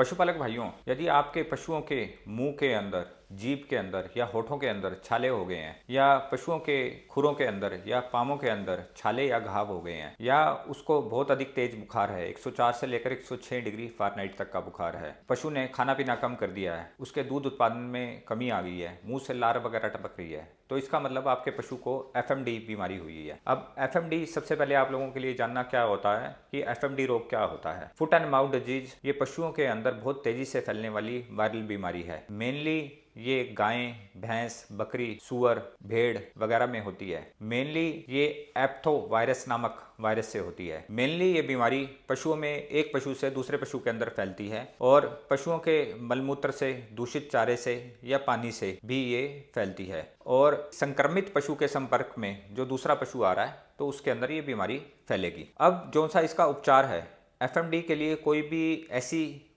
पशुपालक भाइयों, यदि आपके पशुओं के मुंह के अंदर, जीभ के अंदर या होठों के अंदर छाले हो गए हैं, या पशुओं के खुरों के अंदर या पामों के अंदर छाले या घाव हो गए हैं, या उसको बहुत अधिक तेज बुखार है, 104 से लेकर 106 डिग्री फ़ारेनहाइट तक का बुखार है, पशु ने खाना पीना कम कर दिया है, उसके दूध उत्पादन में कमी आ गई है, मुंह से लार वगैरह टपक रही है, तो इसका मतलब आपके पशु को एफएमडी बीमारी हुई है। अब एफएमडी सबसे पहले आप लोगों के लिए जानना क्या होता है कि एफएमडी रोग क्या होता है। फुट एंड माउथ डिजीज ये पशुओं के अंदर बहुत तेजी से फैलने वाली वायरल बीमारी है। मेनली ये गायें, भैंस, बकरी, सुअर, भेड़ वगैरह में होती है। मेनली ये एप्थो वायरस नामक वायरस से होती है। मेनली ये बीमारी पशुओं में एक पशु से दूसरे पशु के अंदर फैलती है और पशुओं के मलमूत्र से, दूषित चारे से या पानी से भी ये फैलती है। और संक्रमित पशु के संपर्क में जो दूसरा पशु आ रहा है तो उसके अंदर ये बीमारी फैलेगी। अब जो सा इसका उपचार है, एफएमडी के लिए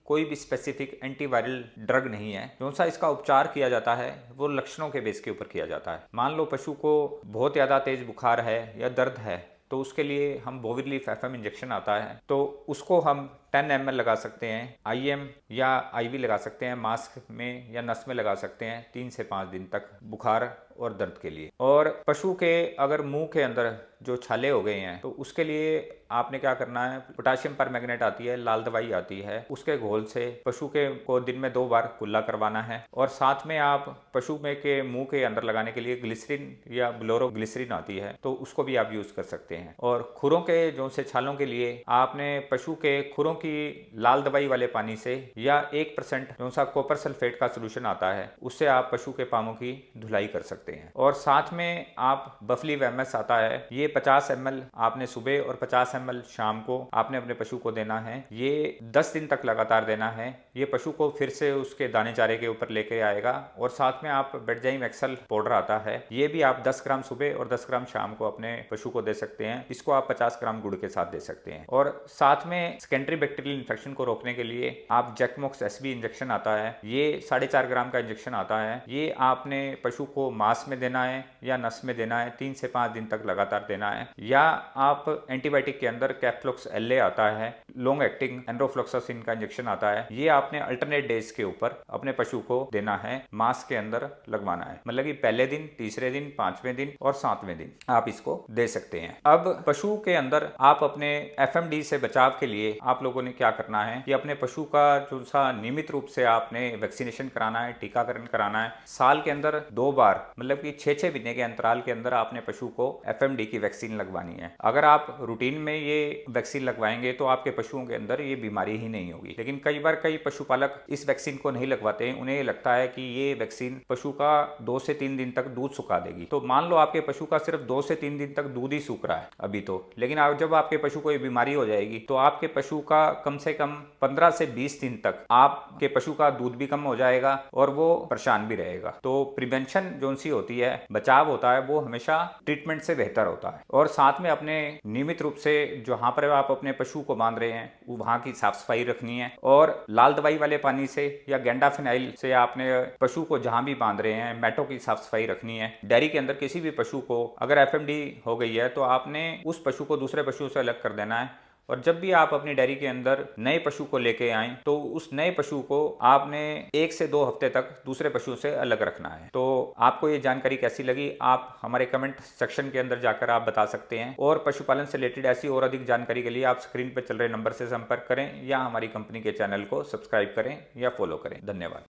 कोई भी स्पेसिफिक एंटीवायरल ड्रग नहीं है। जो सा इसका उपचार किया जाता है वो लक्षणों के बेस के ऊपर किया जाता है। मान लो पशु को बहुत ज़्यादा तेज बुखार है या दर्द है तो उसके लिए हम बोविरलीफ एफएम इंजेक्शन आता है, तो उसको हम 10 ml लगा सकते हैं, आईएम या आईवी लगा सकते हैं, मास्क में या नस में लगा सकते हैं 3 से 5 दिन तक बुखार और दर्द के लिए। और पशु के अगर मुंह के अंदर जो छाले हो गए हैं तो उसके लिए आपने क्या करना है, पोटाशियम परमैंगनेट आती है, लाल दवाई आती है, उसके घोल से पशु के को दिन में 2 बार कुल्ला करवाना है। और साथ में आप पशु में के मुंह के अंदर लगाने के लिए ग्लिसरीन या ब्लोरोग्लिसरीन आती है, तो उसको भी आप यूज कर सकते हैं। और खुरों के जो से छालों के लिए आपने पशु के खुरों की लाल दवाई वाले पानी से या 1% जो सा कॉपर सल्फेट का सोल्यूशन आता है उससे आप पशु के पामों की धुलाई कर सकते हैं। और साथ में आप बफली वेमएस आता है, ये 50 ml आपने सुबह और 50 ml शाम को आपने अपने पशु को देना है। ये 10 दिन तक लगातार देना है। ये पशु को फिर से उसके दाने चारे के ऊपर लेके आएगा। और साथ में आप बेडजाइम एक्सल पाउडर आता है, ये भी आप 10 ग्राम सुबह और 10 ग्राम शाम को अपने पशु को दे सकते हैं। इसको आप 50 ग्राम गुड़ के साथ दे सकते हैं। और साथ में सेकेंडरी बैक्टीरियल इन्फेक्शन को रोकने के लिए आप जैकमोक्स एसबी इंजेक्शन आता है, ये 4.5 ग्राम का इंजेक्शन आता है। ये आपने पशु को मांस में देना है या नस में देना है, 3 से 5 दिन तक लगातार देना है। या आप एंटीबायोटिक के अंदर कैप्फ्लॉक्स एलए आता है, लॉन्ग एक्टिंग एंड्रोफ्लोक्सासिन का इंजेक्शन आता है, ये आपने अल्टरनेट डेज के ऊपर अपने पशु को देना है, मांस के अंदर लगवाना है। मतलब कि पहले दिन, तीसरे दिन, 5वें दिन और 7वें दिन आप इसको दे सकते हैं। अब पशु के अंदर आप अपने एफएमडी से बचाव के लिए आप लोगों ने क्या करना है कि अपने पशु का जो सा नियमित रूप से आपने वैक्सीनेशन कराना है, टीकाकरण कराना है। साल के अंदर 2 बार, मतलब कि 6-6 महीने के अंतराल के अंदर आपने पशु को एफएमडी की वैक्सीन लगवानी है। अगर आप रूटीन में ये वैक्सीन लगवाएंगे तो आपके पशुओं के अंदर ये बीमारी ही नहीं होगी। लेकिन कई बार कई पशुपालक इस वैक्सीन को नहीं लगवाते हैं, उन्हें लगता है कि ये वैक्सीन पशु का 2 से 3 दिन तक दूध सुखा देगी। तो मान लो आपके पशु का सिर्फ 2 से 3 दिन तक दूध ही सूख रहा है अभी तो, लेकिन जब आपके पशु को ये बीमारी हो जाएगी तो आपके पशु का कम से कम 15 से 20 दिन तक आपके पशु का दूध भी कम हो जाएगा और वो परेशान भी रहेगा। तो प्रिवेंशन जो सी होती है, बचाव होता है, वो हमेशा ट्रीटमेंट से बेहतर होता है। और साथ में अपने नियमित रूप से जहां पर आप अपने पशु को बांध रहे हैं वहां की साफ सफाई रखनी है। और लाल दवाई वाले पानी से या गेंडा फिनाइल से आपने पशु को जहां भी बांध रहे हैं मैटों की साफ सफाई रखनी है। डेयरी के अंदर किसी भी पशु को अगर एफएमडी हो गई है तो आपने उस पशु को दूसरे पशु से अलग कर देना है। और जब भी आप अपनी डेयरी के अंदर नए पशु को लेके आए तो उस नए पशु को आपने 1 से 2 हफ्ते तक दूसरे पशु से अलग रखना है। तो आपको ये जानकारी कैसी लगी आप हमारे कमेंट सेक्शन के अंदर जाकर आप बता सकते हैं। और पशुपालन से रिलेटेड ऐसी और अधिक जानकारी के लिए आप स्क्रीन पर चल रहे नंबर से संपर्क करें या हमारी कंपनी के चैनल को सब्सक्राइब करें या फॉलो करें। धन्यवाद।